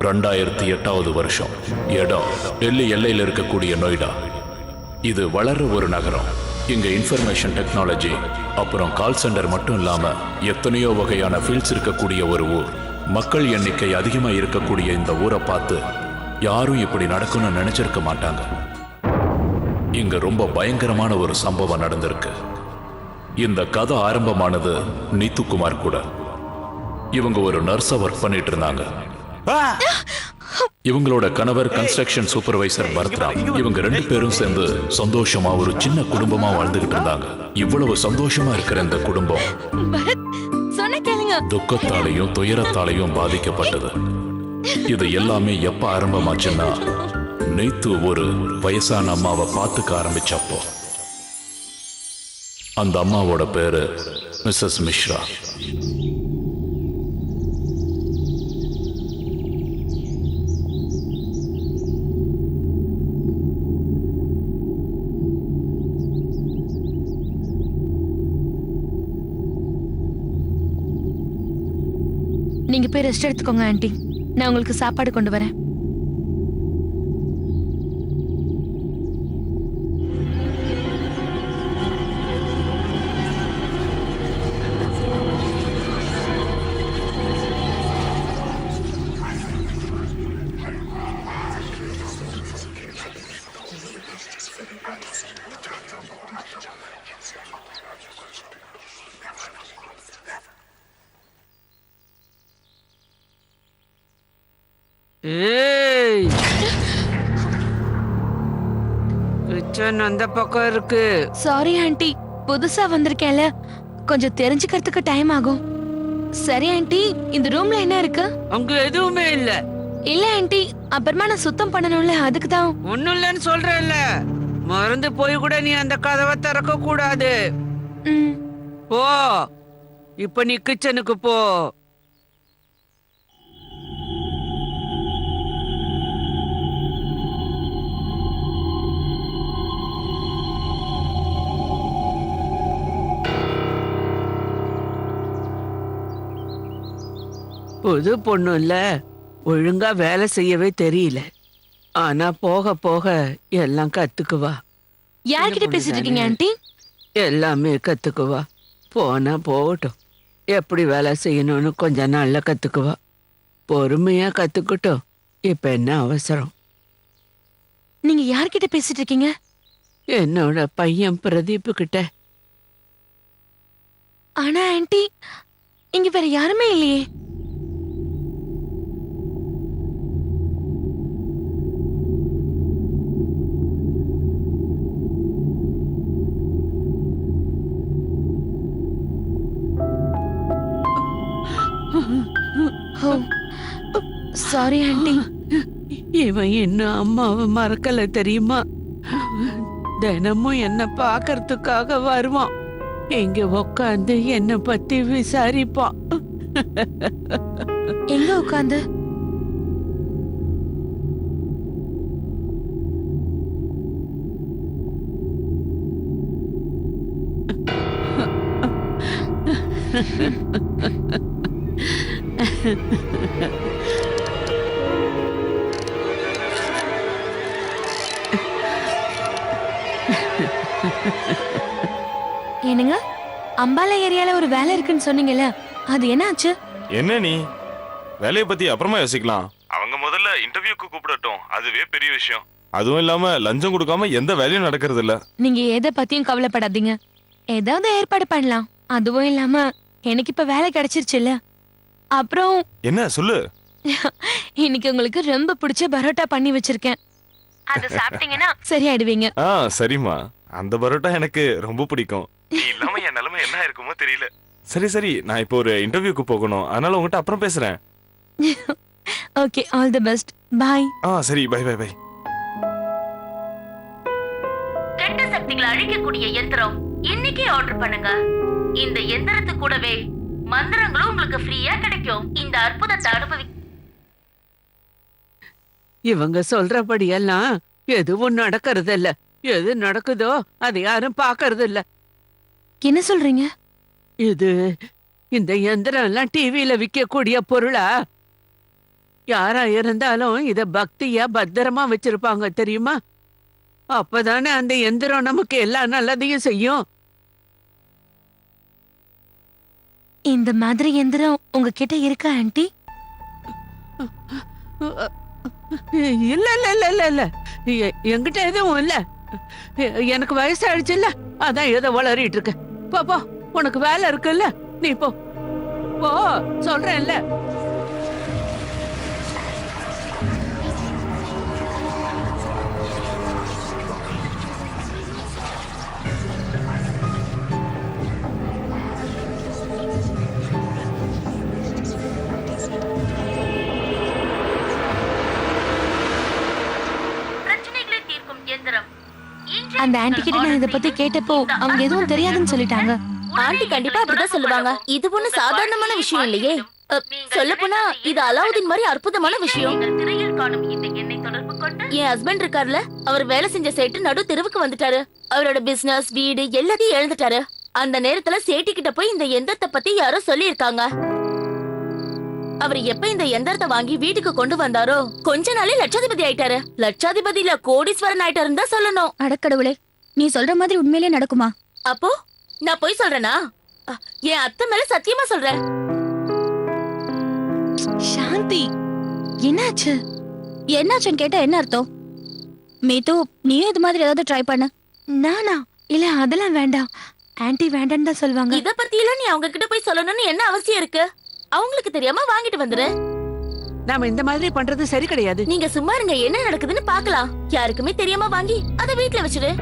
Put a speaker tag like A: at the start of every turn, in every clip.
A: 2008வது வருஷம். இடம் டெல்லி எல்லையில் இருக்கக்கூடிய நொய்டா. இது வளர்ற ஒரு நகரம். இங்க இன்ஃபர்மேஷன் டெக்னாலஜி அப்புறம் கால் சென்டர் மட்டும் இல்லாம எத்தனையோ வகையான ஃபீல்ட்ஸ் இருக்கக்கூடிய ஒரு ஊர். மக்கள் எண்ணிக்கை அதிகமா இருக்கக்கூடிய இந்த ஊரை பார்த்து யாரும் இப்படி நடக்கும்னு நினைச்சிருக்க மாட்டாங்க. இங்க ரொம்ப பயங்கரமான ஒரு சம்பவம் நடந்திருக்கு. இந்த கதை ஆரம்பமானது நீத்துக்குமார் கூட. இவங்க ஒரு நர்ஸா ஒர்க் பண்ணிட்டு இருந்தாங்க. இவங்களோட கணவர் கன்ஸ்ட்ரக்ஷன் சூப்பர்வைசர் பரத்ராம். இவங்க 2 பேரும் சேர்ந்து சந்தோஷமா ஒரு சின்ன குடும்பமா வாழ்ந்துகிட்டு இருந்தாங்க. இவ்வளவு சந்தோஷமா இருக்கிற இந்த குடும்பம் துக்கத்தாலையும் துயரத்தாலையும் பாதிக்கப்பட்டது. இது எல்லாமே எப்ப ஆரம்பமாச்சுன்னா, நீத்து ஒரு வயசான அம்மாவை பார்த்துக்க ஆரம்பிச்சப்போ. அந்த அம்மாவோட பேரு மிஸ்ஸஸ் மிஸ்ரா.
B: நீங்க போய் ரெஸ்ட் எடுத்துக்கோங்க ஆண்டி. நான் உங்களுக்கு சாப்பாடு கொண்டு வரேன்.
C: கிச்சன் அந்த பக்கம் இருக்கு.
B: சாரி ஆண்டி, புதுசா வந்திருக்கேன்ல, கொஞ்சம் தெரிஞ்சுக்கிறதுக்கு டைம் ஆகும். சரி ஆண்டி, இந்த ரூம்ல என்ன இருக்கு?
C: அங்க எதுவுமே இல்ல.
B: இல்ல ஆண்டி, அப்புறமா நான் சுத்தம் பண்ணணும்ல, அதுக்கு தான்.
C: ஒண்ணும் இல்லன்னு சொல்றேன்ல. மறந்து போய் கூட நீ அந்த கதவை திறக்க கூடாது. போ, இப்ப நீ கிச்சனுக்கு போ. புது பொண்ணு இல்ல, ஒழுங்கா வேலை செய்யவே தெரியல. ஆனா போக போக எல்லாம் கத்துக்குவா.
B: யார்கிட்ட பேசிட்டு இருக்கீங்க ஆண்டி?
C: எல்லாமே கத்துக்குவா. போனா போகட்டும். எப்படி வேலை செய்யணும்னு கொஞ்ச நாள்ல கத்துக்குவா. பொறுமையா கத்துக்கிட்டோம். இப்ப என்ன அவசரம்?
B: நீங்க யார்கிட்ட பேசிட்டு இருக்கீங்க?
C: என்னோட பையன் பிரதீப் கிட்ட.
B: ஆனா ஆண்டி, இங்க வேற யாருமே இல்லையே. Sorry aunty.
C: இவன் இன்னும் அம்மாவை மறக்கல தெரியுமா? தினமும் என்ன பாக்கறதுக்காக வருவான். இங்க உட்காந்து என்ன பத்தி விசாரிப்பான்.
B: எங்க உட்காந்து? என்னங்க, அம்பாலா ஏரியால ஒரு வேலை இருக்குன்னு சொன்னீங்கல்ல, அது என்ன ஆச்சு?
D: என்ன நீ வேலையை பத்தி அப்புறமா யோசிக்கலாம். அவங்க முதல்ல இன்டர்வியூக்கு கூப்பிடட்டும், அதுவே பெரிய விஷயம். அதுவும் இல்லாம லஞ்சம் கொடுக்காம எந்த வேலையும் நடக்கிறது இல்ல.
B: நீங்க எதை பத்தியும் கவலைப்படாதீங்க, ஏதாவது ஏற்பாடு பண்ணலாம். அதுவும் இல்லாம எனக்கு இப்ப வேலை கிடைச்சிருச்சுல்ல. அப்புறம்
D: என்ன சொல்லு.
B: இன்னைக்கு உங்களுக்கு ரொம்ப பிடிச்ச பரோட்டா பண்ணி வச்சிருக்கேன். அது சாப்பிட்டீங்கன்னா சரியாயிடுவீங்க.
D: சரிம்மா, அந்த பரோட்டா எனக்கு ரொம்ப பிடிக்கும். நீ இல்லாம என் நிலைமை என்ன இருக்குமோ தெரியல. சரி சரி, நான் இப்போ ஒரு இன்டர்வியூக்கு போகணும், அதனால உங்ககிட்ட அப்புறம் பேசுறேன்.
B: Okay, all the best. Bye.
D: சரி, பை பை பை.
E: கெட்ட சக்திகளை அழிக்கக்கூடிய யந்திரம் இன்னைக்கே ஆர்டர் பண்ணுங்க. இந்த யந்திரத்து கூடவே மந்திரங்களும் உங்களுக்கு ஃப்ரீயா கிடைக்கும். இந்த அற்புதத்தை அனுபவி.
C: இவங்க சொல்றபடியெல்லாம் எதுவும் நடக்கிறது இல்ல. எது நடக்குதோ அதை யாரும் பாக்கறது இல்ல.
B: என்ன சொல்றீங்க?
C: இது இந்த யந்திரம் எல்லாம் டிவியில விற்கக்கூடிய பொருளா? யாரா இருந்தாலும் இத பக்தியா பத்திரமா வச்சிருப்பாங்க தெரியுமா? அப்பதானே அந்த எந்திரம் நமக்கு எல்லா நல்லதையும் செய்யும்.
B: இந்த மாதிரி எந்திரம் உங்ககிட்ட இருக்கா ஆண்டி?
C: இல்ல இல்ல இல்ல இல்ல இல்ல என்கிட்ட எதுவும் இல்ல. எனக்கு வயசாயிடுச்சு இல்ல, அதான் ஏதோ வளரிட்டு இருக்க. போ போ, உனக்கு வேலை இருக்குல்ல, நீ போ போ சொல்றேன்ல.
E: பிரச்சனைகளை தீர்க்கும் எந்திரம். இன்றைய
B: அந்த ஆண்டி கிட்ட நான் இத பத்தி கேட்டப்போ அவங்க எதுவும் தெரியாதுன்னு சொல்லிட்டாங்க.
F: ஆண்டி கண்டிப்பா அப்படிதான் சொல்லுவாங்க. இது ஒண்ணு சாதாரணமான விஷயம் இல்லையே. சொல்லப்போனா இது அலாவுதீன் மாதிரி அற்புதமான விஷயம்.
E: நீங்கள் திரையில் காணும் இந்த எண்ணை தொடர்பு கொண்டு
F: என் ஹஸ்பண்ட் இருக்கார்ல, அவர் வேலை செஞ்ச சேட்டு நடு தெருவுக்கு வந்துட்டாரு. அவரோட பிசினஸ் வீடு எல்லாத்தையும் இழந்துட்டாரு. அந்த நேரத்துல சேட்டி கிட்ட போய் இந்த எந்திரத்தை பத்தி யாரோ சொல்லி இருக்காங்க. அவர் எப்ப இந்த எந்திரத்தை வாங்கி வீட்டுக்கு கொண்டு வந்தாரோ கொஞ்ச நாளே லட்சாதிபதி ஆயிட்டாரு. லட்சாதிபதி இல்ல கோடீஸ்வரன் ஆயிட்டாருன்னு தான் சொல்லணும்.
G: அடக்கடவுளே, நீ சொல்ற மாதிரி உண்மையிலே நடக்குமா?
F: அப்போ நான் போய் சொல்றேனா? என் அத்தை மேல சத்தியமா சொல்றேன்.
B: சாந்தி, என்னாச்சு?
G: என்னாச்சுன்னு கேட்டா என்ன அர்த்தம்? மீது, நீயும் இது மாதிரி ஏதாவது ட்ரை பண்ண.
B: நானா? இல்ல அதெல்லாம் வேண்டாம், ஆன்ட்டி வேண்டான்னு தான் சொல்லுவாங்க.
F: இத பத்தி எல்லாம் நீ அவங்க கிட்ட போய் சொல்லணும்னு என்ன அவசியம் இருக்கு? அவங்களுக்கு தெரியாம வாங்கிட்டு வந்துரு.
C: நாம இந்த மாதிரி பண்றது சரி கிடையாது.
F: நீங்க சும்மா இருங்க, என்ன நடக்குதுன்னு பாக்கலாம். யாருக்குமே தெரியாம வாங்கி அத வீட்ல வச்சிரு.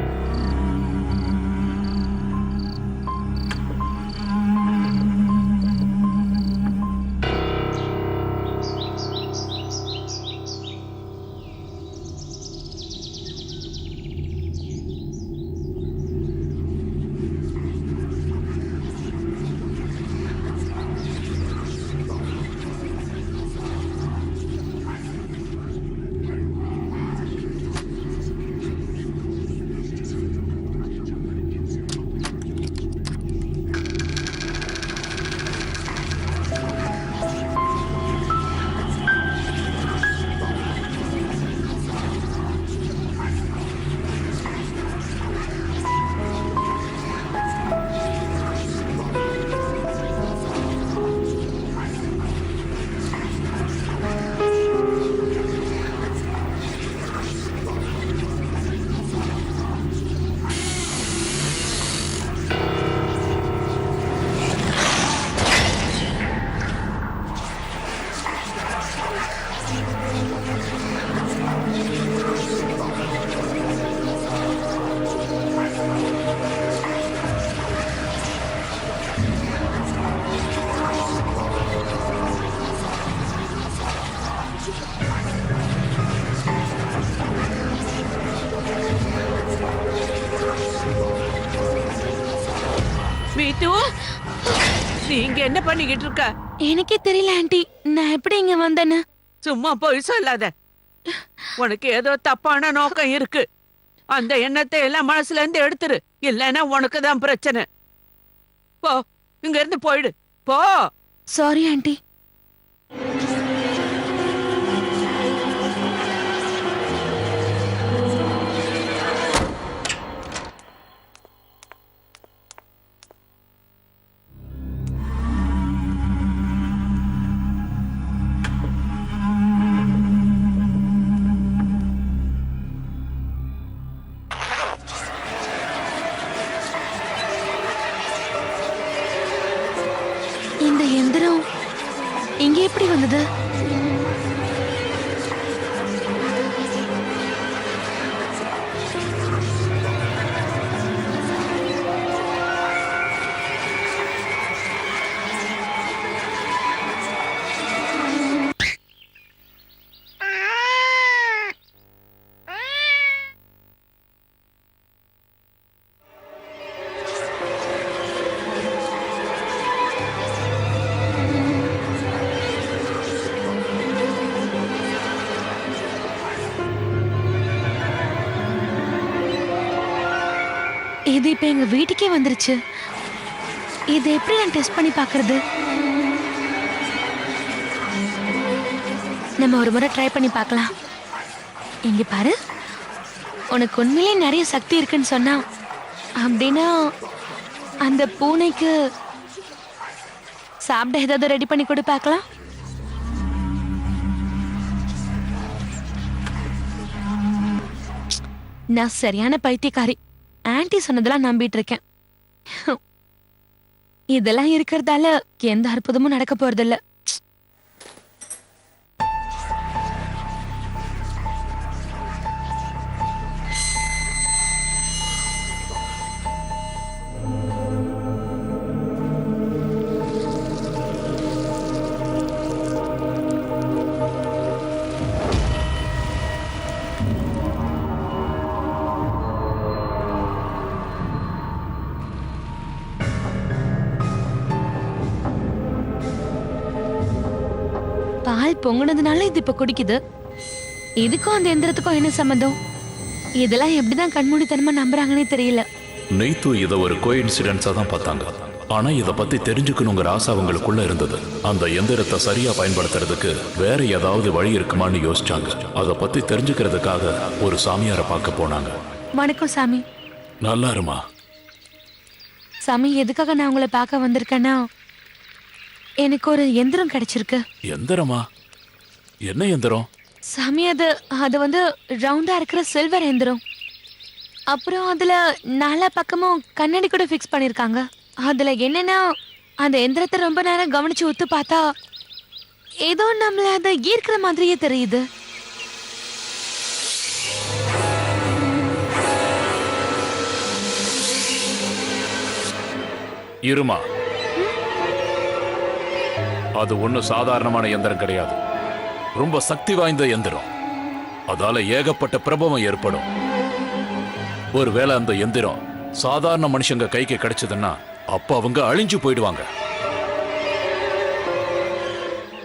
C: மீது, நீங்க என்ன பண்ணிக்கிட்டு இருக்க?
B: எனக்கே தெரியல ஆன்ட்டி, நான் எப்படி இங்க வந்தேன்னு.
C: சும்மா போய் சொல்லாத. உனக்கு ஏதோ தப்பான நோக்கம் இருக்கு. அந்த எண்ணத்தை எல்லாம் மனசுல இருந்து எடுத்துரு, இல்லைன்னா உனக்கு தான் பிரச்சனை. போ, இங்க இருந்து போயிடு, போ.
B: Sorry anti. இந்த எந்திரம் இங்க எப்படி வந்தது? இது இப்ப எங்க வீட்டுக்கே வந்துருச்சு. இது எப்படி நான் டெஸ்ட் பண்ணி பாக்குறது? நம்ம ஒரு முறை ட்ரை பண்ணி பார்க்கலாம். இங்க பாரு, உனக்கு உண்மையிலே நிறைய சக்தி இருக்குன்னு சொன்னா, அப்படின்னா அந்த பூனைக்கு சாப்பிட ஏதாவது ரெடி பண்ணி கொடு பார்க்கலாம். நான் சரியான பைத்தியக்காரி. ஆன்ட்டி சொன்னதெல்லாம் நம்பிட்டு இருக்கேன். இதெல்லாம் இருக்கிறதால எந்த அற்புதமும் நடக்க போறதில்ல. பால் பொங்குனதுனால இது இப்ப குடிக்குது. இதுக்கும் அந்த எந்திரத்துக்கும் என்ன சம்பந்தம்? இதெல்லாம் எப்படிதான் கண்மூடித்தனமா நம்புறாங்கன்னே தெரியல.
A: நீத்து இதை ஒரு கோஇன்சிடென்ஸா தான் பார்த்தாங்க. ஆனா இதை பத்தி தெரிஞ்சுக்கணுங்கிற ஆசை அவங்களுக்குள்ள இருந்தது. அந்த எந்திரத்தை சரியா பயன்படுத்துறதுக்கு வேற ஏதாவது வழி இருக்குமான்னு யோசிச்சாங்க. அதை பத்தி தெரிஞ்சுக்கிறதுக்காக ஒரு சாமியாரை பார்க்க போனாங்க.
B: வணக்கம் சாமி.
A: நல்லா இருமா.
B: சாமி, எதுக்காக நான் உங்களை பார்க்க வந்திருக்கேன்னா, எனக்கு ஒரு எந்திரம் கிடைச்சிருக்கு.
A: எந்திரமா? என்ன எந்திரம்?
B: சாமி, அது வந்து ரவுண்டா இருக்கிற சில்வர் எந்திரம். அப்புறம் அதுல நாலா பக்கமும் கண்ணாடி கூட ஃபிக்ஸ் பண்ணிருக்காங்க. அதுல என்னன்னா, அந்த எந்திரத்தை ரொம்ப நேரம் கவனிச்சு உத்து பார்த்தா ஏதோ நம்மள அதை ஈர்க்கிற மாதிரியே தெரியுது.
A: இருமா, அது ஒன்னும் சாதாரணமான எந்திரம் கிடையாது. ரொம்ப சக்தி வாய்ந்த எந்திரம். அதால ஏகப்பட்ட பிரபவம் ஏற்படும். ஒருவேளை அந்த எந்திரம் சாதாரண மனுஷங்க கைக்கு கிடைச்சதுன்னா அப்ப அவங்க அழிஞ்சு போயிடுவாங்க.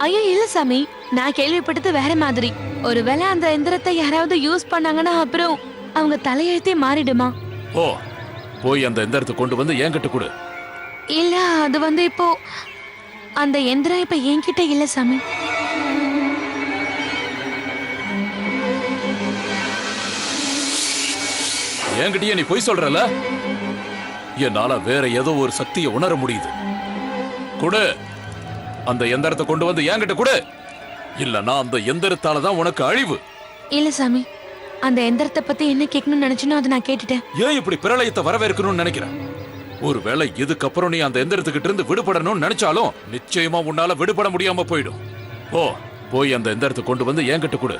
B: ஐயோ இல்ல சாமி, நான் கேள்விப்பட்டது வேற மாதிரி. ஒருவேளை அந்த எந்திரத்தை யாராவது யூஸ் பண்ணாங்கன்னா அப்புறம் அவங்க தலையெழுத்தே மாறிடுமா?
A: ஓ, போய் அந்த எந்திரத்தை கொண்டு வந்து என்கிட்ட கொடு.
B: இல்ல, அது வந்து இப்போ அந்த எந்திரம் இப்ப என்கிட்ட இல்ல சாமி.
A: என்கிட்டயே நீ பொய் சொல்றல? என்னால வேற ஏதோ ஒரு சக்தியை உணர முடியுது. கொடு, அந்த எந்திரத்தை கொண்டு வந்து என்கிட்ட கொடு. இல்லனா அந்த எந்திரத்தால தான் உனக்கு அழிவு.
B: இல்ல சாமி, அந்த எந்திரத்தை பத்தி என்ன கேட்கணும்னு நினைச்சனோ அதை நான் கேட்டுட்டேன்.
A: ஏன் இப்படி பிரளயத்தை வரவேற்கணும்னு நினைக்கிறேன்? ஒருவேளை இதுக்கப்புறம் நீ அந்த எந்திரத்துக்கிட்ட இருந்து விடுபடணும்னு நினைச்சாலும் நிச்சயமா உன்னால விடுபட முடியாம போயிடும். ஓ, போய் அந்த எந்திரத்தை கொண்டு வந்து என்கிட்ட கொடு.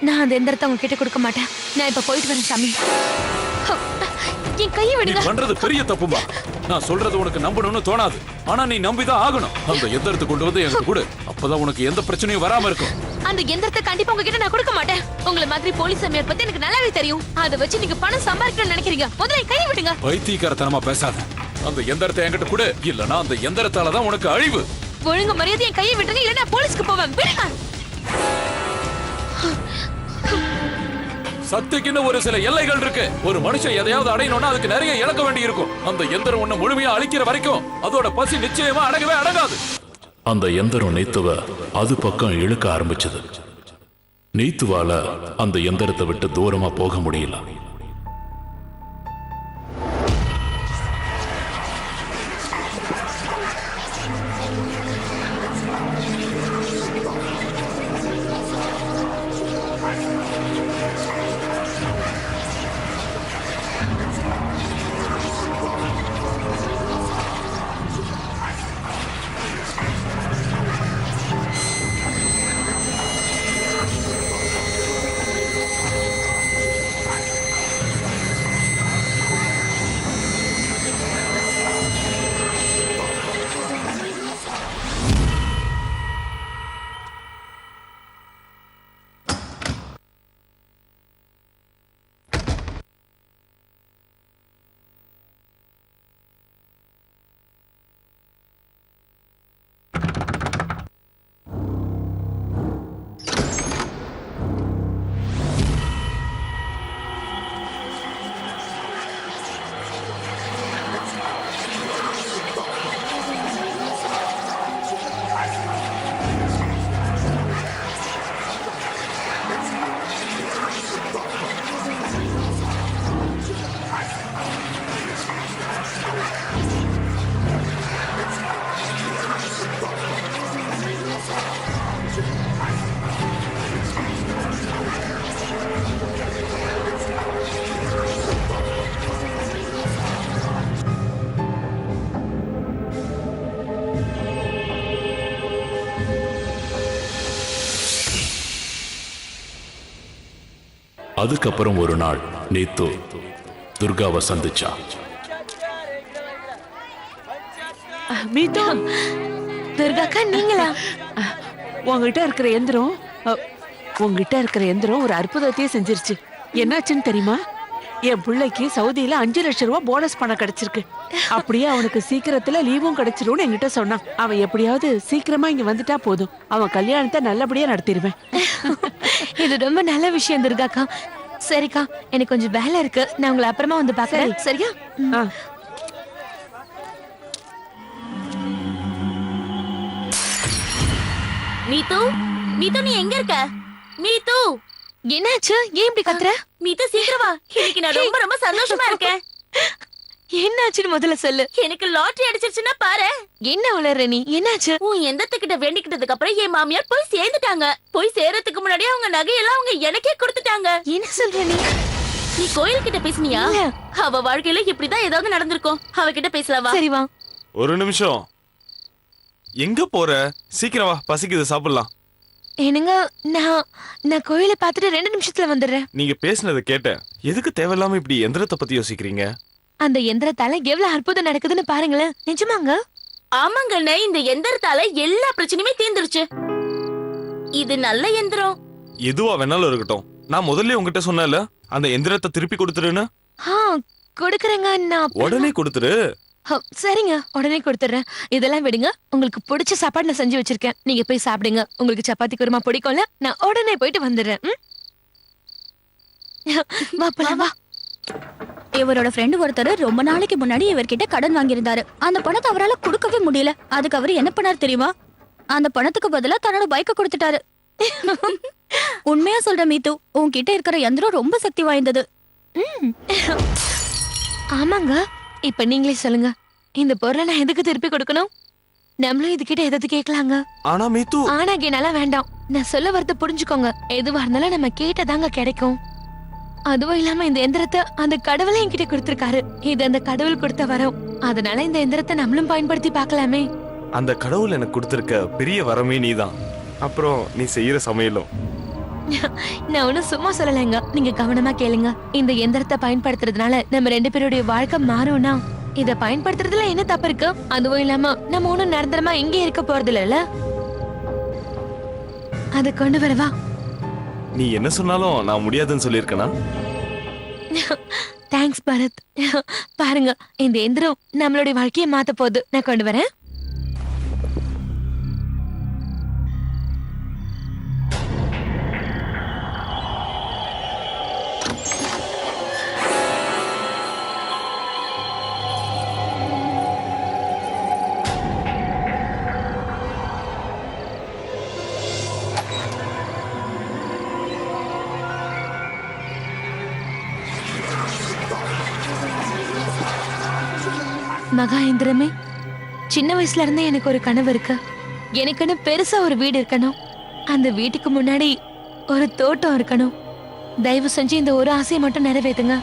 B: நான் அந்த எந்திரத்தை உங்க கிட்ட கொடுக்க மாட்டேன். நான் இப்ப போயிட்டு வரேன் சாமி. என் கையை
A: நீ
B: விடுங்க.
A: பண்றது பெரிய தப்புமா. நான் சொல்றது உனக்கு நம்பணும்னு தோணாது. ஆனா நீ நம்பிதான் ஆகணும். அந்த எந்திரத்தை கொண்டு வந்து என்கிட்ட கொடு. அப்பதான் உனக்கு எந்த பிரச்சனையும் வராம இருக்கும்.
B: அந்த எந்திரத்தை கண்டிப்பா உங்ககிட்ட நான் கொடுக்க மாட்டேன். உங்களை மாதிரி போலீஸ் சாமியார் பத்தி எனக்கு நல்லாவே தெரியும். அதை வச்சு நீங்க பணம் சம்பாதிக்கணும்னு நினைக்கிறீங்க. முதல்ல என் கையை விடுங்க.
A: பைத்தியக்காரத்தனமா பேசாத. அந்த எந்திரத்தை என்கிட்ட கொடு. இல்லனா அந்த எந்திரத்தால தான் உனக்கு அழிவு.
B: ஒழுங்கு மரியாதை என் கையை விட்டுருங்க, இல்ல நான் போலீஸ்க்கு போவேன். விடுங்க.
A: சக்திக்குன்னு ஒரு சில எல்லைகள் இருக்கு. ஒரு மனுஷன் எதையாவது அடையணும்னா அதுக்கு நிறைய இழக்க வேண்டி இருக்கும். அந்த எந்திரம் உன்னை முழுமையா அழிக்கிற வரைக்கும் அதோட பசி நிச்சயமா அடங்கவே அடங்காது. அந்த எந்திரம் நீத்துவ அது பக்கம் இழுக்க ஆரம்பிச்சது. நீத்துவால அந்த எந்திரத்தை விட்டு தூரமா போக முடியல. அதுக்கப்புறம் ஒரு நாள் நீத்து துர்காவை சந்திச்சா.
C: மீது,
B: துர்காக்கா நீங்களா?
C: உங்ககிட்ட இருக்கிற எந்திரம் ஒரு அற்புதத்தையே செஞ்சிருச்சு. என்னாச்சுன்னு தெரியுமா? என் பிள்ளைக்கு சவுதியில 5 லட்சம் ரூபாய் போனஸ் பணம் கிடைச்சிருக்கு. அப்படியே அவனுக்கு சீக்கிரத்துல லீவும் கிடைச்சிரும்னு என்கிட்ட சொன்னான். அவன் எப்படியாவது சீக்கிரமா இங்க வந்துட்டா போதும், அவன் கல்யாணத்தை நல்லபடியா நடத்திடுவேன்.
B: இது ரொம்ப நல்ல விஷயம் துர்காக்கா. சரிக்கா, எனக்கு கொஞ்சம் வேலை இருக்கு, நான் உங்களை அப்புறமா வந்து பாக்குறேன். சரியா?
C: ஆ.
F: மீது, மீது நீ எங்க இருக்க? மீது,
B: என்னாச்சு? ஏன் இப்படி கத்துற?
F: மீது சீக்கிரம் வா. இன்னைக்கு நான் ரொம்ப ரொம்ப சந்தோஷமா இருக்கேன்.
B: என்னாச்சுன்னு முதல்ல சொல்லு.
F: எனக்கு லாட்டரி அடிச்சிருச்சுன்னா பாரு.
B: என்ன உளற நீ? என்னாச்சு?
F: உன் எந்தத்துக்கிட்ட வேண்டிக்கிட்டதுக்கு அப்புறம் என் மாமியார் போய் சேர்ந்துட்டாங்க. போய் சேரத்துக்கு முன்னாடியே அவங்க நகையெல்லாம் அவங்க எனக்கே கொடுத்துட்டாங்க.
B: என்ன சொல்ற நீ?
F: நீ கோயில் கிட்ட பேசுனியா?
B: இல்ல.
F: அவ வாழ்க்கையில இப்படிதான் ஏதாவது நடந்திருக்கும். அவகிட்ட பேசலாவா?
B: சரி வா.
D: ஒரு நிமிஷம், எங்க போற? சீக்கிரம் வா, பசிக்குது, சாப்பிடலாம்.
B: என்னங்க, நான் கோயிலை பார்த்துட்டு 2 நிமிஷத்துல வந்துடுறேன்.
D: நீங்க பேசுனதை கேட்டேன். எதுக்கு தேவையில்லாம இப்படி எந்திரத்தை பத்தி யோசிக்கிறீங்க?
B: அந்த எந்திரத்தால எவ்வளவு அற்புதம் நடக்குதுன்னு பாருங்களேன். நிஜமாங்க?
F: ஆமாங்கண்ணே, இந்த எந்திரத்தால எல்லா பிரச்சனையுமே தீர்ந்துருச்சு. இது நல்ல எந்திரம்.
D: எதுவா வேணாலும் இருக்கட்டும், நான் முதல்ல உங்ககிட்ட சொன்னேன்ல அந்த எந்திரத்தை திருப்பி கொடுத்துருன்னு.
B: கொடுக்குறேங்க. நான்
D: உடனே கொடுத்துரு.
B: சரிங்க, உடனே கொடுத்துறேன். இதெல்லாம் விடுங்க, உங்களுக்கு பிடிச்ச சாப்பாடு நான் செஞ்சு வச்சிருக்கேன். நீங்க போய் சாப்பிடுங்க. உங்களுக்கு சப்பாத்தி குருமா பிடிக்கும்ல? நான் உடனே போயிட்டு வந்துடுறேன். வா போலாம், வா.
G: இவரோட ஃப்ரெண்டு ஒருத்தர் ரொம்ப நாளைக்கு முன்னாடி இவர்கிட்ட கடன் வாங்கியிருந்தாரு. அந்த பணத்தை அவரால கொடுக்கவே முடியல. அதுக்கு அவர் என்ன பண்ணாரு தெரியுமா? அந்த பணத்துக்கு பதிலா தன்னோட பைக்கை கொடுத்துட்டாரு. உண்மையா சொல்ற மீது, உன்கிட்ட இருக்கிற யந்திரம் ரொம்ப சக்தி வாய்ந்தது.
B: ஆமாங்க. இப்ப நீங்களே சொல்லுங்க, இந்த பொருளை நான் எதுக்கு திருப்பி கொடுக்கணும்? நம்மளும் இதுகிட்ட எதாவது கேட்கலாங்க.
D: ஆனா மீத்து,
B: ஆனா கேனாலாம் வேண்டாம். நான் சொல்ல வரத புரிஞ்சுக்கோங்க. எதுவா இருந்தாலும் நம்ம கேட்டதாங்க கிடைக்கும். அதுவும் இல்லாம இந்த எந்திரத்தை அந்த கடவுளே என்கிட்ட கொடுத்திருக்காரு. இது அந்த கடவுள் கொடுத்த வரம். அதனால இந்த எந்திரத்தை நம்மளும் பயன்படுத்தி பார்க்கலாமே.
D: அந்த கடவுள் எனக்கு கொடுத்திருக்க பெரிய வரமே நீதான். அப்புறம் நீ செய்யற சமையலும்.
B: நான் ஒன்னும் சும்மா சொல்லலைங்க, நீங்க கவனமா கேளுங்க. இந்த எந்திரத்தை பயன்படுத்துறதுனால நம்ம 2 பேருடைய வாழ்க்கை மாறும்னா இத பயன்படுத்துறதுல என்ன தப்பு இருக்கு? அதுவும் இல்லாம நம்ம ஒண்ணும் நிரந்தரமா எங்கே இருக்க போறது இல்லைல்ல. அதை கொண்டு வரவா?
D: நீ என்ன சொன்னாலும் நான் முடியாதுன்னு சொல்லியிருக்கேனா?
B: தேங்க்ஸ் பரத். பாருங்க, இந்த எந்திரம் நம்மளுடைய வாழ்க்கையை மாத்த போகுது. நான் கொண்டு வரேன். மகா எந்திரமே, சின்ன வயசுல இருந்தே எனக்கு ஒரு கனவு இருக்கு. எனக்குன்னு பெருசா ஒரு வீடு இருக்கணும். அந்த வீட்டுக்கு முன்னாடி ஒரு தோட்டம் இருக்கணும். தயவு செஞ்சு இந்த ஒரு ஆசையை மட்டும் நிறைவேத்துங்க.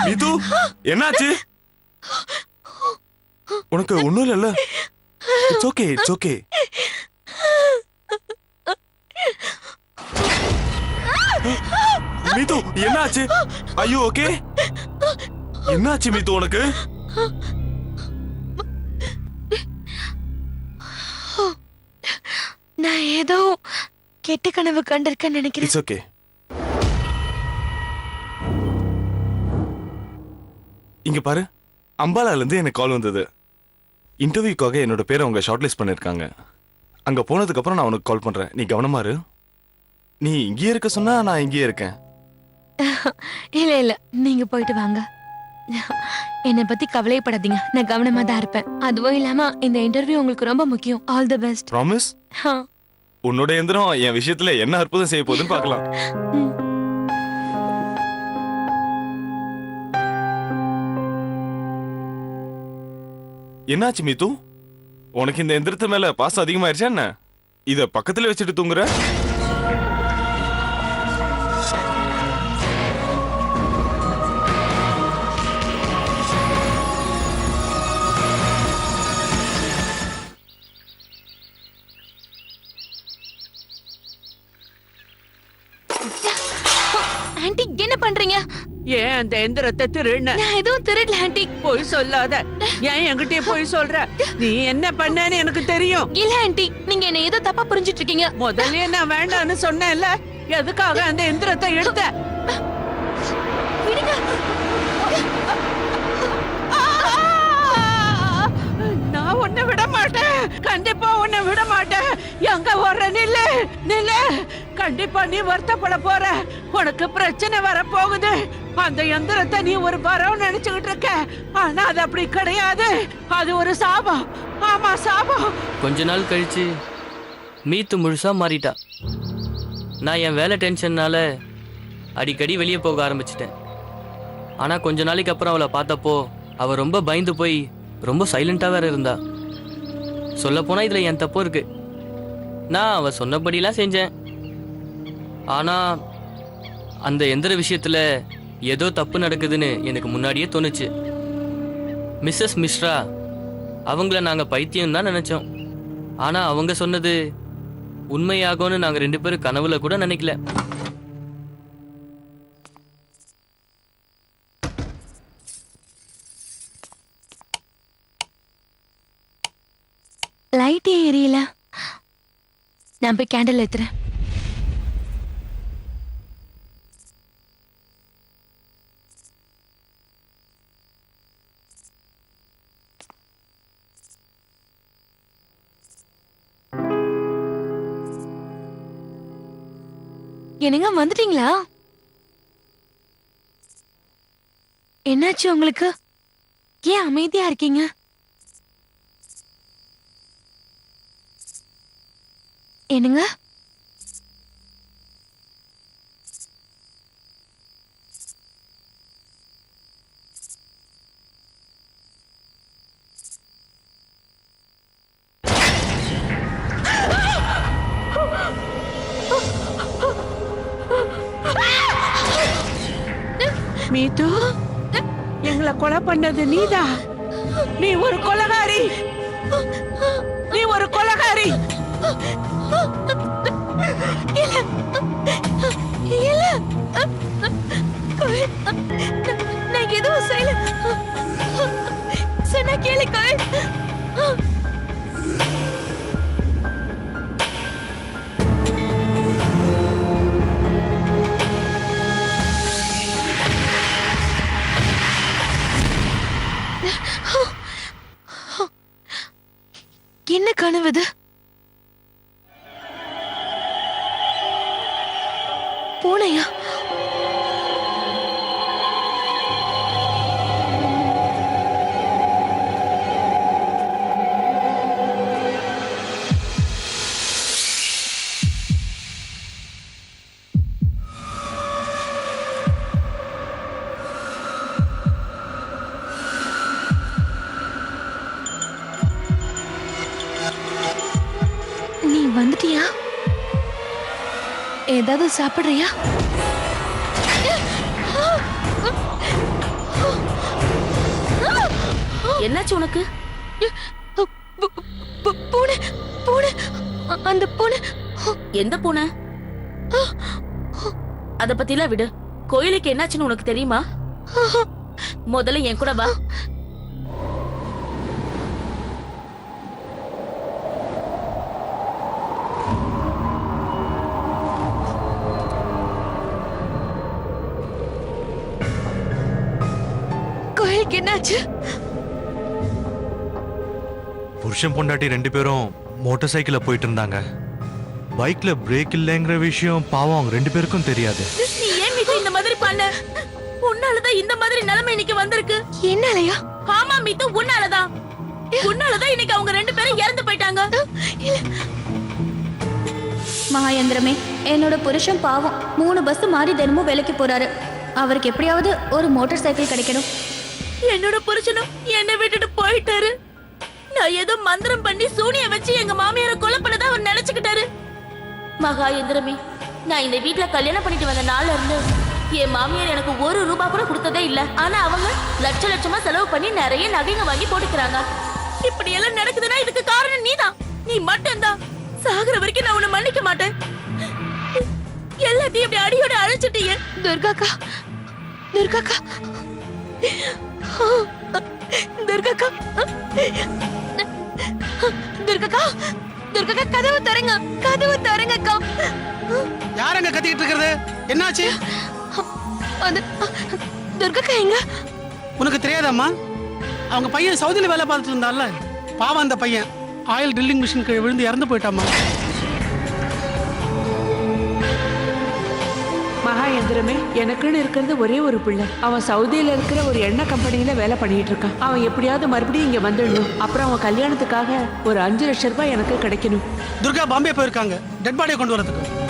D: மீது, என்னாச்சு? உனக்கு ஒண்ணும் இல்ல? It's okay, it's okay. மீது, என்னாச்சு? ஐயோ, ஓகே? என்னாச்சு மீது உனக்கு?
B: நான் ஏதோ கெட்ட கனவு கண்டிருக்கேன்னு நினைக்கிறேன்.
D: It's okay. இங்க பாரு, அம்பாலால இருந்து எனக்கு கால் வந்தது. இன்டர்வியூக்காக என்னோட பேரை அவங்க ஷார்ட்லிஸ்ட் பண்ணிருக்காங்க. அங்க போனதுக்கு அப்புறம் நான் உனக்கு கால் பண்றேன். நீ கவனமா இரு. நீ இங்கேயே இருக்க சொன்னா நான் இங்கேயே இருக்கேன்.
B: இல்ல இல்ல, நீங்க போயிட்டு வாங்க. என்னை பத்தி கவலைப்படாதீங்க, நான் கவனமா தான் இருப்பேன். அதுவும் இல்லாம இந்த இன்டர்வியூ உங்களுக்கு ரொம்ப முக்கியம். All the best.
D: ப்ராமிஸ்? உன்னோட எந்திரம் என் விஷயத்துல என்ன அற்புதம் செய்ய போகுதுன்னு பார்க்கலாம். என்னாச்சு மீத்து? உனக்கு இந்த எந்திரத்து மேல பாசம் அதிகமாயிருச்சா என்ன? இத பக்கத்துல வச்சுட்டு தூங்குற?
B: ஆன்ட்டி என்ன பண்றீங்க?
C: ஏன் அந்த எந்திரத்தை திருடுன?
B: நான் எதுவும் திருடல ஆன்ட்டி.
C: போய் சொல்லாத. ஏன் என்கிட்டயே போய் சொல்ற? நீ என்ன பண்ணேன்னு எனக்கு தெரியும்.
B: இல்ல ஆன்ட்டி, நீங்க என்ன ஏதோ தப்பா புரிஞ்சிட்டு இருக்கீங்க.
C: முதல்ல நான் வேண்டான்னு சொன்னேன்ல, எதுக்காக அந்த எந்திரத்தை எடுத்த?
B: விடுங்க.
C: நான் உன்னை விட மாட்டேன், கண்டிப்பா உன்னை விட மாட்டேன். எங்க வர்ற? நில்லு நில்லு. கண்டிப்பா நீ வருத்தப்பட போற. உனக்கு பிரச்சனை வர போகுது. அந்த எந்திரத்தை நீ ஒரு வரம் நினைச்சுக்கிட்டு இருக்க, ஆனா அது அப்படி கிடையாது. அது ஒரு சாபம். ஆமா, சாபம்.
H: கொஞ்ச நாள் கழிச்சு மீத்து முழுசா மாறிட்டா. நான் என் வேலை டென்ஷன்னால அடிக்கடி வெளியே போக ஆரம்பிச்சிட்டேன். ஆனா கொஞ்ச நாளைக்கு அப்புறம் அவளை பார்த்தப்போ அவ ரொம்ப பயந்து போய் ரொம்ப சைலண்டா வேற இருந்தா. சொல்ல போனா இதுல என் தப்பு இருக்கு. நான் அவ சொன்னபடிலாம் செஞ்சேன். ஆனா அந்த எந்திர விஷயத்துல ஏதோ தப்பு நடக்குதுன்னு எனக்கு முன்னாடியே தோணுச்சு. மிஸ்ஸஸ் மிஸ்ரா அவங்கள நாங்க பைத்தியம் தான் நினைச்சோம். ஆனா அவங்க சொன்னது உண்மையாகும்னு நாங்க 2 பேரும் கனவுல கூட நினைக்கல.
B: லைட் எரியல. நான் போய் கேண்டில் ஏத்துறேன். என்னங்க வந்துட்டீங்களா? என்னாச்சு உங்களுக்கு? ஏன் அமைதியா இருக்கீங்க? என்னங்க?
C: மீது, எங்களை கொலை பண்ணது நீதான். நீ ஒரு கொலைகாரி. நீ ஒரு கொலைகாரி.
B: இல்ல இல்ல, நான் எதுவும் செய்யல. சொன்னா கேளு கோயில். என்ன கனவு இது? பூனையா? நீ வந்துட்டியா? ஏதாவது சாப்பிடுறியா?
F: என்னாச்சு உனக்கு?
B: பூனை பூனை, அந்த பூனை.
F: எந்த பூனை? அத பத்திலாம் விடு. கோயிலுக்கு என்னாச்சுன்னு உனக்கு தெரியுமா? முதல்ல என் கூட வா.
B: கோயிலுக்கு என்னாச்சு?
I: புருஷன் பொண்டாட்டி 2 பேரும் மோட்டார் சைக்கிள்ல போயிட்டு இருந்தாங்க. பைக்ல பிரேக் இல்லைங்கிற விஷயம் பாவம் அவங்க 2 பேருக்கும் தெரியாது.
F: நீ ஏன் மீது இந்த மாதிரி பண்ண? உன்னாலதான் தான் இந்த மாதிரி நிலைமை இன்னைக்கு வந்திருக்கு.
B: என்னாலயா?
F: ஆமா மீத்து, உன்னாலதான். உன்னாலதான் இன்னைக்கு அவங்க 2 பேரும் இறந்து போயிட்டாங்க.
G: மகாயந்திரமே, என்னோட புருஷன் பாவம் 3 பஸ் மாறி தினமும் வேலைக்கு போறாரு. அவருக்கு எப்படியாவது ஒரு மோட்டார் சைக்கிள் கிடைக்கணும்.
F: என்னோட புருஷனும் என்னை விட்டுட்டு போயிட்டாரு. நான் ஏதோ மந்திரம் பண்ணி சூனிய வச்சு எங்க மாமியாரை கொலை பண்ணதா அவர் நினைச்சுக்கிட்டாரு. மகாயந்திரமே, நான் இந்த வீட்டுல கல்யாணம் பண்ணிட்டு வந்த நாள்ல இருந்து என் மாமியார் எனக்கு 1 ரூபா கூட கொடுத்ததே இல்ல. ஆனா அவங்க லட்சமா செலவு பண்ணி நிறைய நகைங்க வாங்கி போட்டுக்கிறாங்க. இப்படி எல்லாம் நடக்குதுன்னா இதுக்கு காரணம் நீதான். நீ மட்டும்தான். சாகுற வரைக்கும் நான் உன்னை மன்னிக்க மாட்டேன். எல்லாத்தையும் இப்படி அடியோட அழைச்சிட்டீங்க.
B: துர்காக்கா, துர்காக்கா, துர்காக்கா, துர்காக்கா, துர்காக்கா, கதவு தரங்க, கதவு தரங்கக்கா.
J: யாரங்க கத்திக்கிட்டு இருக்கிறது? என்னாச்சு?
B: அது துர்காக்கா எங்க?
J: உனக்கு தெரியாதாம்மா? அவங்க பையன் சவுதியில வேலை பார்த்துட்டு இருந்தான்ல, பாவம் அந்த பையன் ஆயில் ட்ரில்லிங் மிஷின் கீழே விழுந்து இறந்து போயிட்டாமா.
C: மகாயந்திரமே, எனக்குன்னு இருக்கிறது ஒரே ஒரு பிள்ளை. அவன் சவுதியில இருக்கிற ஒரு எண்ணெய் கம்பெனியில வேலை பண்ணிட்டு இருக்கான். அவன் எப்படியாவது மறுபடியும் இங்க வந்துடணும். அப்புறம் அவன் கல்யாணத்துக்காக ஒரு 5 லட்சம் ரூபாய் எனக்கு கிடைக்கணும்.
J: துர்கா பாம்பே போயிருக்காங்க டெட் பாடியை கொண்டு வரதுக்கு.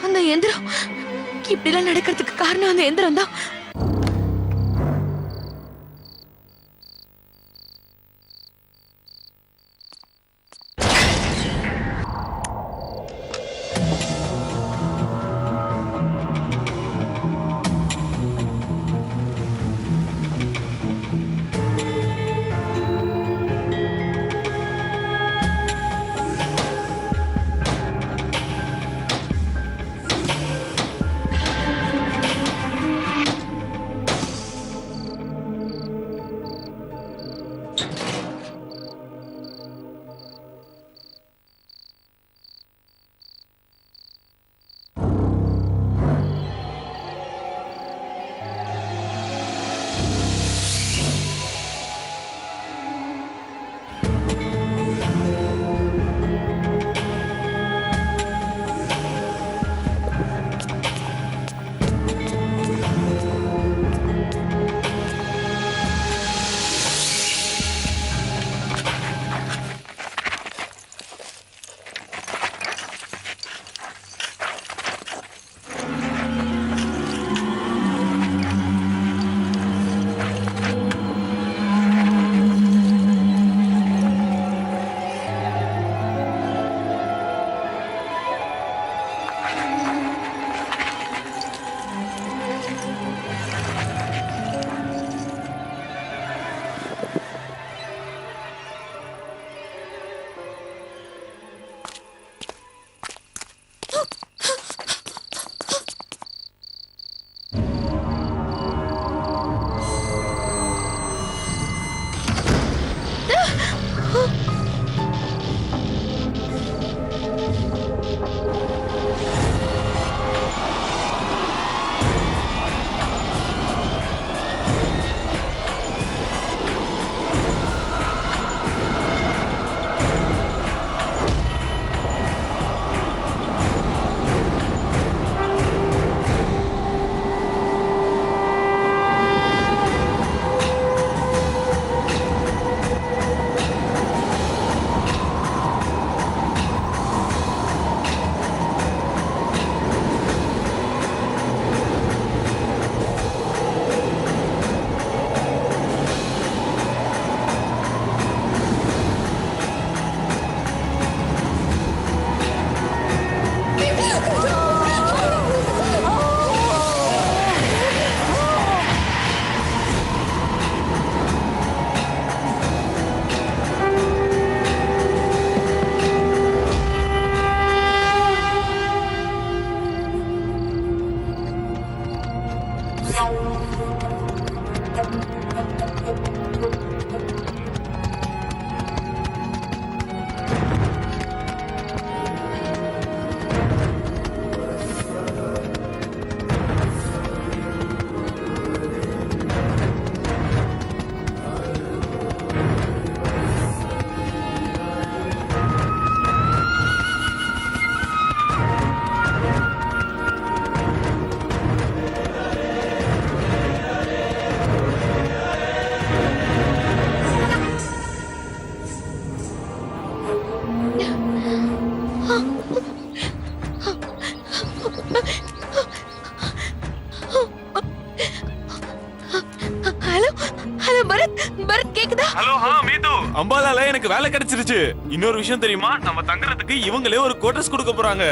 B: அந்த எந்திரம் இப்படிலாம் நடக்கிறதுக்கு காரணம் அந்த எந்திரம் தான்.
D: அம்பாலால எனக்கு வேலை கிடைச்சிருச்சு. இன்னொரு விஷயம் தெரியுமா, நம்ம தங்குறதுக்கு இவங்களே ஒரு குவார்டர்ஸ் கொடுக்க போறாங்க.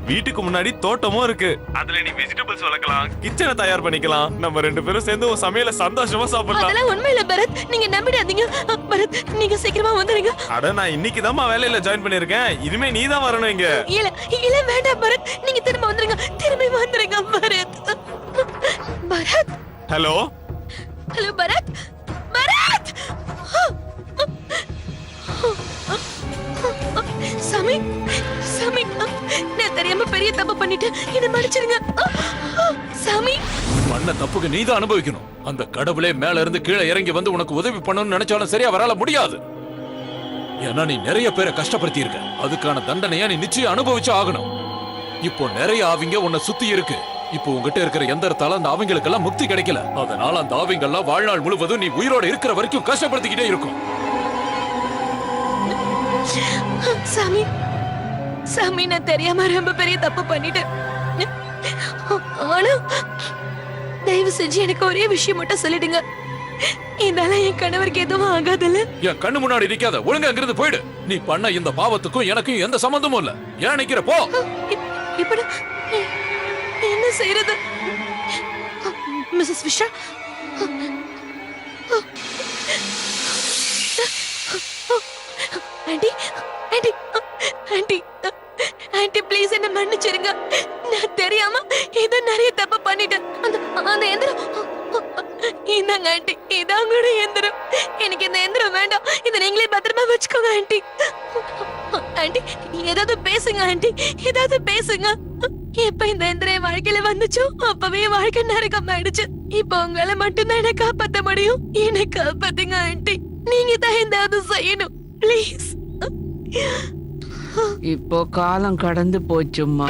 D: வீட்டுக்கு முன்னாடி தோட்டமும் இருக்கு. அதுல நீ வெஜிடபிள்ஸ் வளர்க்கலாம், கிச்சனை தயார் பண்ணிக்கலாம். நம்ம 2 பேரும் சேர்ந்து ஒரு சமையல சந்தோஷமா சாப்பிடலாம்.
B: அதெல்லாம் உண்மை இல்ல பரத், நீங்க நம்பிடாதீங்க. பரத், நீங்க சீக்கிரமா வந்துருங்க.
D: அட, நான் இன்னைக்கு தான் வேலையில ஜாயின் பண்ணிருக்கேன். இனிமே நீ தான் வரணும் இங்க.
B: இல்ல இல்ல வேண்டாம் பரத், நீங்க திரும்ப வந்துருங்க. திரும்பி வந்துருங்க பரத். Bharat,
D: hello
B: hello Bharat. பரத், சாமி சாமி, நான் தெரியாம பெரிய தப்பு பண்ணிட்டேன், என்ன மன்னிச்சிருங்க சாமி.
A: பண்ண தப்புக்கு நீ தான் அனுபவிக்கணும். அந்த கடவுளே மேல இருந்து கீழே இறங்கி வந்து உனக்கு உதவி பண்ணணும்னு நினைச்சாலும் சரியா வரால முடியாது. ஏன்னா நீ நிறைய பேரை கஷ்டப்படுத்தி இருக்க. அதுக்கான தண்டனையா நீ நிச்சயம் அனுபவிச்சு ஆகணும். இப்போ நிறைய ஆவிங்க உன்னை சுத்தி இருக்கு. இப்போ உங்ககிட்ட இருக்கிற எந்திரத்தால அந்த ஆவிங்களுக்கெல்லாம் முக்தி கிடைக்கல. அதனால அந்த ஆவிங்கெல்லாம் வாழ்நாள் முழுவதும் நீ உயிரோட இருக்கிற வரைக்கும் கஷ்டப்படுத்திக்கிட்டே இருக்கும்.
B: சாமி சாமி, நான் தெரியாம ரொம்ப பெரிய தப்பு பண்ணிட்டேன். ஆனா தயவு செஞ்சு எனக்கு ஒரே விஷயம் மட்டும் சொல்லிடுங்க. இதனால என் கணவருக்கு எதுவும் ஆகாதுல்ல?
A: என் கண்ணு முன்னாடி நிக்காத, ஒழுங்கா அங்கிருந்து போயிடு. நீ பண்ண இந்த பாவத்துக்கும் எனக்கும் எந்த சம்பந்தமும் இல்ல. ஏன் நிக்கிற? போ.
B: இப்ப என்ன செய்யறது? Mrs Fisher, aunty aunty aunty aunty please என்ன மன்னிச்சிருங்க. நான் தெரியாம ஏதோ நிறைய தப்பு பண்ணிட்டேன். அந்த எந்திரம் இந்தாங்க ஆண்டி, இதான் உங்களோட எந்திரம். எனக்கு இந்த எந்திரம் வேண்டாம், இதை நீங்களே பத்திரமா வச்சுக்கோங்க ஆண்டி. ஆண்டி ஏதாவது பேசுங்க ஆண்டி, ஏதாவது பேசுங்க. எப்ப இந்த எந்திரம் என் வாழ்க்கையில வந்துச்சோ அப்பவே வாழ்க்கை நரகம் ஆயிடுச்சு. இப்ப உங்களால மட்டும்தான் என்ன காப்பாத்த முடியும். என்னை காப்பாத்துங்க ஆண்டி, நீங்க தான் ஏதாவது செய்யணும் ப்ளீஸ்.
C: இப்போ காலம் கடந்து போச்சும்மா.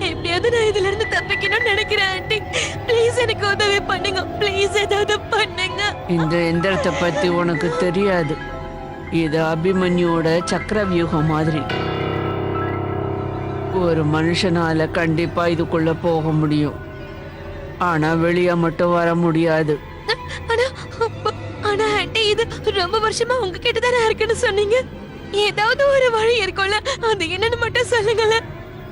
B: எப்படியாவது நான் இதுல இருந்து தப்பிக்கணும்னு நினைக்கிறேன் ஆண்டி. ப்ளீஸ் எனக்கு உதவி பண்ணுங்க, ப்ளீஸ் ஏதாவது பண்ணுங்க.
C: இந்த எந்திரத்தை பத்தி உனக்கு தெரியாது. இது அபிமன்யோட சக்கர வியூகம் மாதிரி. ஒரு மனுஷனால கண்டிப்பா இதுக்குள்ள போக முடியும், ஆனா வெளியே மட்டும் வர முடியாது.
B: ஆனா ஆனா ஆண்டி, இது ரொம்ப வருஷமா உங்ககிட்ட தானே இருக்குன்னு சொன்னீங்க. ஏதாவது ஒரு வழி இருக்கும்ல, அது என்னன்னு மட்டும் சொல்லுங்களேன்.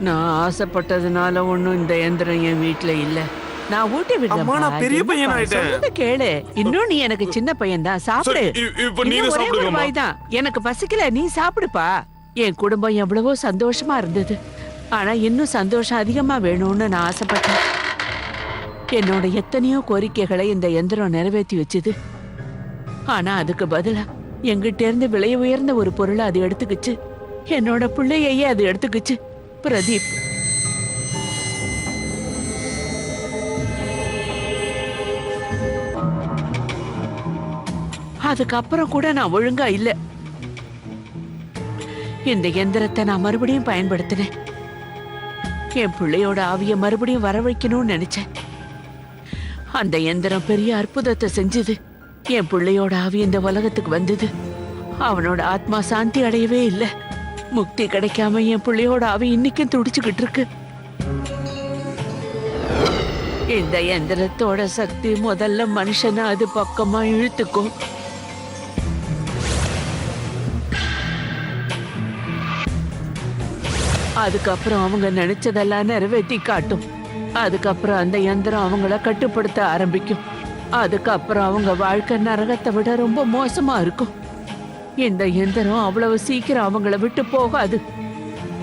C: நான் ஆசைப்பட்டதுனால ஒண்ணும் இந்த எந்திரம் என் வீட்டுல இல்ல. நான் ஊட்டி
D: அம்மா, நான் பெரிய பையன் ஆயிட்டேன்.
C: விடுறேன். கேளு, இன்னும் நீ எனக்கு சின்ன பையன் தான். சாப்பிடு.
D: இப்ப நீங்க
C: இன்னும் ஒரே ஒரு
D: சாப்பிடுங்க.
C: வாய் தான். எனக்கு பசிக்கல, நீ சாப்பிடுப்பா. என் குடும்பம் எவ்வளவோ சந்தோஷமா இருந்தது, ஆனா இன்னும் சந்தோஷம் அதிகமா வேணும்னு நான் ஆசைப்பட்டேன். என்னோட எத்தனையோ கோரிக்கைகளை இந்த எந்திரம் நிறைவேற்றி வச்சுது. ஆனா அதுக்கு பதிலா எங்கிட்ட இருந்து விலை உயர்ந்த ஒரு பொருளை அது எடுத்துக்கிச்சு. என்னோட பிள்ளையையே அது எடுத்துக்கிச்சு. பிரதீப். அதுக்கப்புறம் கூட நான் ஒழுங்கா இல்ல. இந்த எந்திரத்தை நான் மறுபடியும் பயன்படுத்தினேன். என் பிள்ளையோட ஆவிய மறுபடியும் வரவைக்கணும்னு நினைச்சேன். அந்த எந்திரம் பெரிய அற்புதத்தை செஞ்சது. என் பிள்ளையோட ஆவி இந்த உலகத்துக்கு வந்தது. அவனோட ஆத்மா சாந்தி அடையவே இல்லை. முக்தி கிடைக்காம என் பிள்ளையோட ஆவி இன்னைக்கும் துடிச்சுக்கிட்டு இருக்கு. இந்த எந்திரத்தோட சக்தி முதல்ல மனுஷனை அது பக்கமா இழுத்துக்கும். அதுக்கப்புறம் அவங்க நினைச்சதெல்லாம் நிறைவேற்றி காட்டும். அதுக்கப்புறம் அந்த யந்திரம் அவங்கள கட்டுப்படுத்த ஆரம்பிக்கும். அதுக்கப்புறம் அவங்க வாழ்க்கை நரகத்தை விட ரொம்ப மோசமா இருக்கும். இந்த யந்திரம் அவ்வளவு சீக்கிரம் அவங்கள விட்டு போகாது.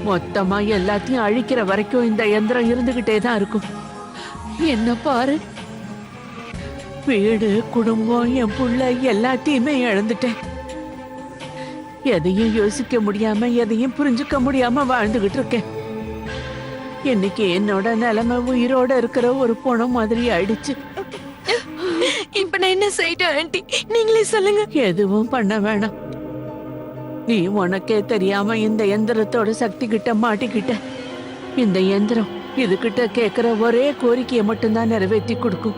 C: மொத்தமா எல்லாத்தையும் அழிக்கிற வரைக்கும் இந்த யந்திரம் இருந்துகிட்டே தான் இருக்கும். என்ன பாரு, வீடு, குடும்பம், என் புள்ள எல்லாத்தையுமே இழந்துட்டேன். எதையும் யோசிக்க முடியாம, எதையும் புரிஞ்சுக்க முடியாம வாழ்ந்துகிட்டு இருக்கேன். இன்னைக்கு என்னோட நிலைமை உயிரோட இருக்கிற ஒரு பொணம் மாதிரி ஆயிடுச்சு.
B: இப்ப நான் என்ன செய்யட்டும் ஆண்டி, நீங்களே சொல்லுங்க.
C: எதுவும் பண்ண வேணாம். நீ உனக்கே தெரியாம இந்த எந்திரத்தோட சக்தி கிட்ட மாட்டிக்கிட்ட. இந்த எந்திரம் இதுகிட்ட கேக்குற ஒரே கோரிக்கையை மட்டும்தான் நிறைவேற்றி கொடுக்கும்.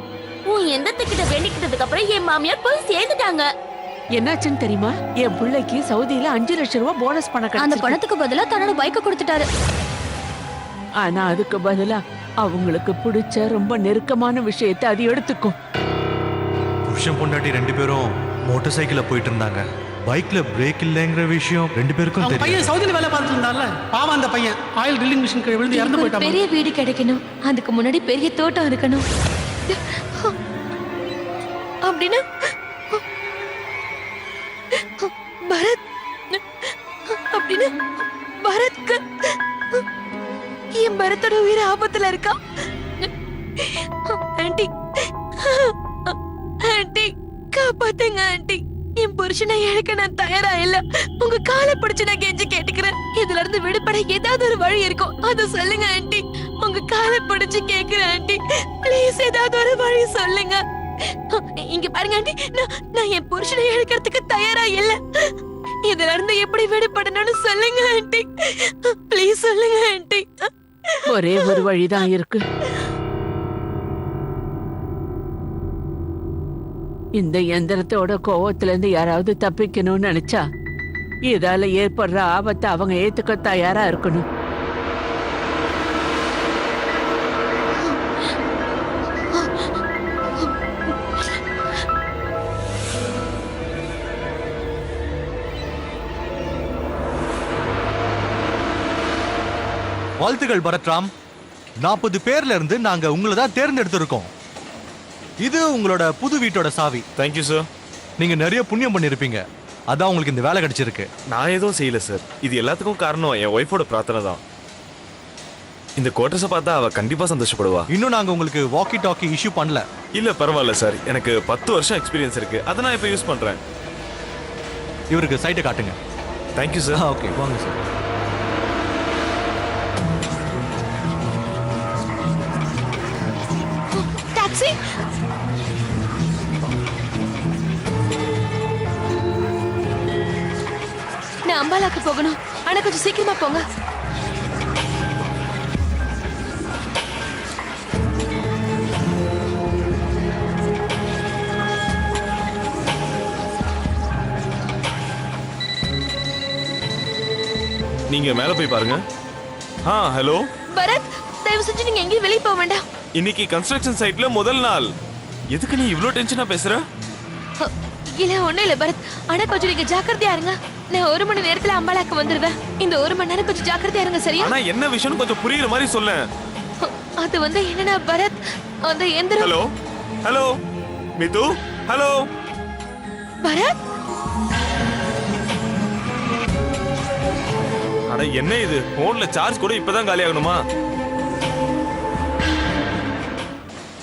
F: உன் எந்தத்துக்கிட்ட வேண்டிக்கிட்டதுக்கு அப்புறம் என் மாமியார் போய் சேர்ந்துட்டாங்க.
C: என்னாச்சுன்னு தெரியுமா? என் பிள்ளைக்கு சவுதியில 5 லட்சம் ரூபாய் போனஸ் பணம்
G: அந்த
C: கிடைச்சிருக்கு.
G: பணத்துக்கு பதிலா தன்னோட பைக்கை கொடுத்துட்டாரு.
C: ஆனா அதுக்கு பதிலா அவங்களுக்கு பிடிச்ச ரொம்ப நெருக்கமான விஷயத்தை அது எடுத்துக்கும்.
I: புருஷன் பொண்டாட்டி ரெண்டு பேரும் மோட்டார் சைக்கிள்ல போயிட்டு இருந்தாங்க. பைக்ல பிரேக் இல்லைங்கிற விஷயம் ரெண்டு பேருக்கும்
J: அவங்க
I: தெரியும்.
J: பையன் சவுதியில வேலை பார்த்துட்டு இருந்தால, பாவம் அந்த பையன் ஆயில் ட்ரில்லிங் மிஷின் கீழே விழுந்து இறந்து
B: எனக்கு ஒரு
J: போயிட்டான்.
B: பெரிய வீடு கிடைக்கணும், அதுக்கு முன்னாடி பெரிய தோட்டம் இருக்கணும். அப்படின்னு பரத் அப்படின்னு பரத்க்கு என் பரத்தோட உயிர் ஆபத்துல இருக்கா. ஆண்டி ஆண்டி காப்பாத்துங்க ஆண்டி. என் புருஷனை இழக்க நான் தயாரா இல்ல. உங்க காலை பிடிச்சு நான் கெஞ்சி கேட்டுக்கிறேன். இதுல இருந்து விடுபட ஏதாவது ஒரு வழி இருக்கும், அத சொல்லுங்க ஆண்டி. உங்க காலை பிடிச்சு கேக்குறேன் ஆண்டி, ப்ளீஸ் ஏதாவது ஒரு வழி சொல்லுங்க. இங்க பாருங்க ஆண்டி, நான் என் புருஷனை இழக்கிறதுக்கு தயாரா இல்ல. இதுல இருந்து எப்படி விடுபடணும்னு சொல்லுங்க ஆண்டி, ப்ளீஸ் சொல்லுங்க ஆண்டி.
C: ஒரே ஒரு வழிதான் இருக்கு. இந்த எந்திரத்தோட கோவத்துல இருந்து யாராவது தப்பிக்கணும்னு நினைச்சா இதால ஏற்படுற ஆபத்தை அவங்க ஏத்துக்க தயாரா இருக்கணும்.
I: வாழ்த்துக்கள் பரத்ராம். 40 பேர்ல இருந்து நாங்க உங்களை தான் தேர்ந்தெடுத்திருக்கோம். இது உங்களோட புது வீட்டோட சாவி.
D: Thank you sir.
I: நீங்க நிறைய புண்ணியம் பண்ணிருப்பீங்க, அதான் உங்களுக்கு இந்த வேலை கிடைச்சிருக்கு.
D: நான் எதுவும் செய்யல சார். இது எல்லாத்துக்கும் காரணம் என் ஒய்ஃபோட பிரார்த்தனை தான். இந்த குவார்டர்ஸை பார்த்தா அவ கண்டிப்பா சந்தோஷப்படுவா.
I: இன்னும் நாங்க உங்களுக்கு வாக்கி டாக்கி இஷ்யூ பண்ணல.
D: இல்ல பரவாயில்ல சார், எனக்கு 10 வருஷம் எக்ஸ்பீரியன்ஸ் இருக்கு, அதை நான் இப்ப யூஸ் பண்றேன்.
I: இவருக்கு சைட்டை காட்டுங்க.
D: Thank you sir.
I: ஓகே, வாங்க சார்.
B: டாக்ஸி. நான் அம்பாலாக்கு போகணும், ஆனா கொஞ்சம் சீக்கிரமா போங்க.
D: நீங்க மேல போய் பாருங்க. ஹலோ
B: பரத், தயவு செஞ்சு நீங்க எங்கேயும் வெளியே போக வேண்டாம்.
D: இன்னைக்கு கன்ஸ்ட்ரக்ஷன் சைட்ல முதல் நாள். எதுக்கு நீ இவ்ளோ டென்ஷனா பேசுற?
B: இல்ல ஒண்ணும் இல்ல பரத், ஆனா கொஞ்சம் நீங்க ஜாக்கிரதையா இருங்க. நான் 1 மணி நேரத்துல அம்பாலாக்கு வந்துருவேன். இந்த 1 மணி நேரம் கொஞ்சம் ஜாக்கிரதையா இருங்க, சரியா?
D: ஆனா என்ன விஷயம்னு கொஞ்சம் புரியுற மாதிரி சொல்லேன்.
B: அது வந்து என்னன்னா பரத், அந்த எந்திரம்.
D: Hello hello Mithu, hello
B: Bharat.
D: அட என்ன இது, போன்ல சார்ஜ் கூட இப்பதான் காலி ஆகணுமா?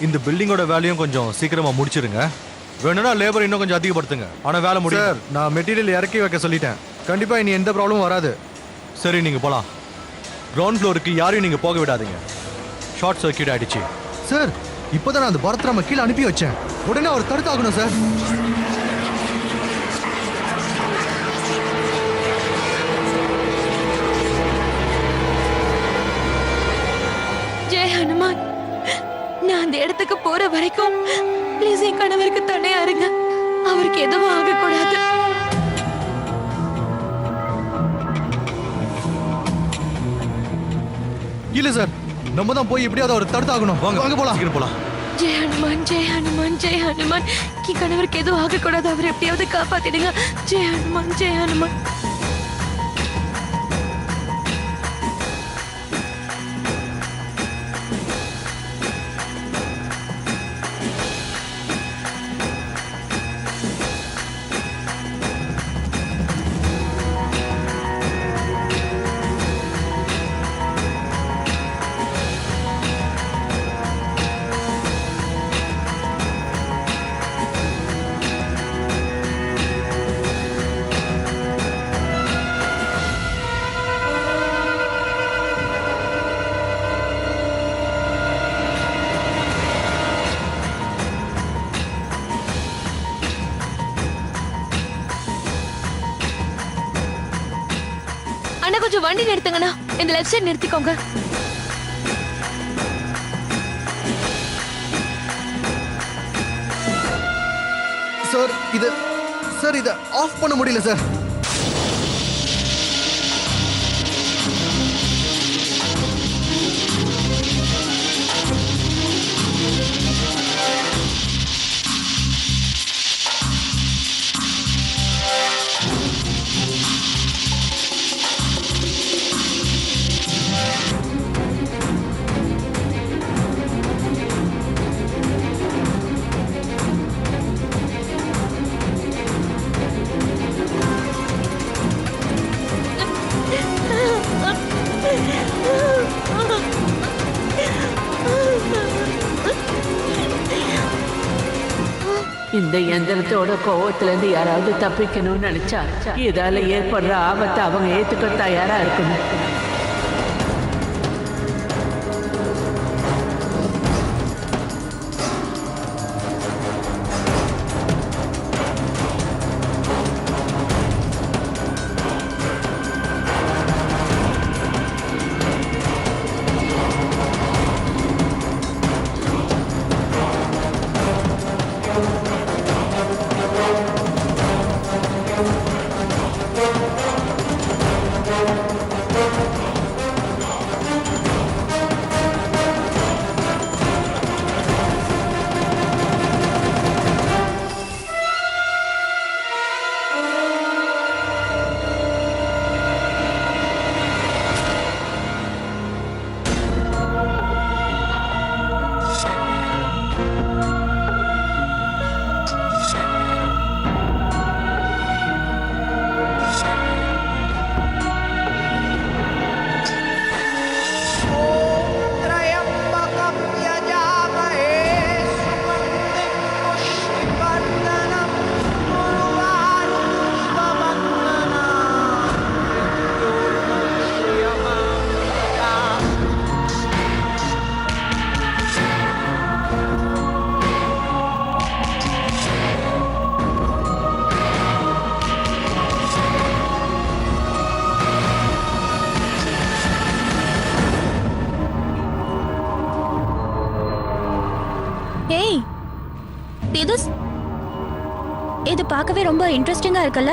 I: இந்த பில்டிங்கோட வேலையும் கொஞ்சம் சீக்கிரமா முடிச்சிருங்க. வேணும்னா லேபர் இன்னும் கொஞ்சம் அதிகப்படுத்துங்க, ஆனா வேலை முடியும். சார், நான் மெட்டீரியல் இறக்கி வைக்க சொல்லிட்டேன். கண்டிப்பா இனி எந்த ப்ராப்ளமும் வராது. சரி, நீங்க போலாம். கிரவுண்ட் ஃப்ளோருக்கு யாரையும் நீங்க போக விடாதீங்க. ஷார்ட் சர்க்கியூட் ஆயிடுச்சு. சார், இப்போதான் நான் அந்த பரத்ராம கீழே அனுப்பி வச்சேன். உடனே அவர் தடுத்தாகணும் சார்.
B: ஜெய் ஹனுமான், நான் அந்த இடத்துக்கு போற வரைக்கும் ப்ளீஸ் என் கணவருக்கு துணையா இருங்க. அவருக்கு எதுவும் ஆகக்கூடாது.
I: இல்ல சார், நம்ம தான் போய் எப்படியாவது அவர் தடுத்தாகணும். வாங்க வாங்க போலாம், சீக்கிரம் போலாம்.
B: ஜெய் ஹனுமான், ஜெய் ஹனுமான், ஜெய் ஹனுமான். என் கணவருக்கு எதுவும் ஆகக்கூடாது, அவர் எப்படியாவது காப்பாத்திடுங்க. ஜெய் ஹனுமான், ஜெய் ஹனுமான். அண்ணா கொஞ்சம் வண்டி நிறுத்துங்கண்ணா, இந்த லெஃப்ட் சைடு நிறுத்திக்கோங்க.
I: சார், இத ஆஃப் பண்ண முடியல சார்.
C: இந்த எந்திரத்தோட கோவத்துல இருந்து யாராவது தப்பிக்கணும்னு நினைச்சா இதால ஏற்படுற ஆபத்தை அவங்க ஏத்துக்க தயாரா இருக்கணும்.
G: ஏய் இது பார்க்கவே ரொம்ப இன்ட்ரெஸ்டிங்கா இருக்குல்ல?